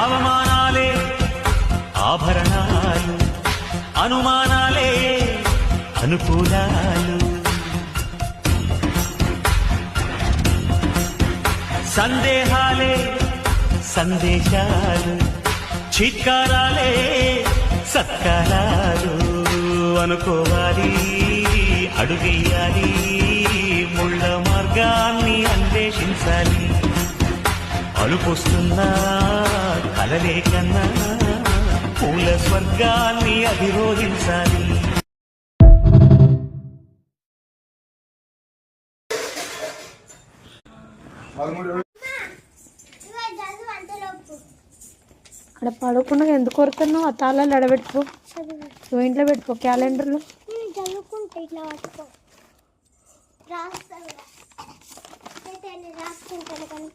అవమానాలే ఆభరణాలు, అనుమానాలే అనుకూలాలు, సందేహాలే సందేశాలు, చిత్కారాలే సత్కారాలు. అనుకోవాలి, అడుగెయ్యాలి, ముళ్ళ మార్గాన్ని అన్వేషించాలి. అలుపొస్తున్నా కలలే కన్నా పూల స్వర్గాన్ని అధిరోహించాలి. అక్కడ పడుకున్నా ఎందుకు కొరుకున్నావు? ఆ తాళాలు అడబెట్టుకో, నువ్వు ఇంట్లో పెట్టుకో. క్యాలెండర్లో చదువుకుంటే ఇట్లా పట్టుకో, రాస్తాను రాసుకుంటాను కానీ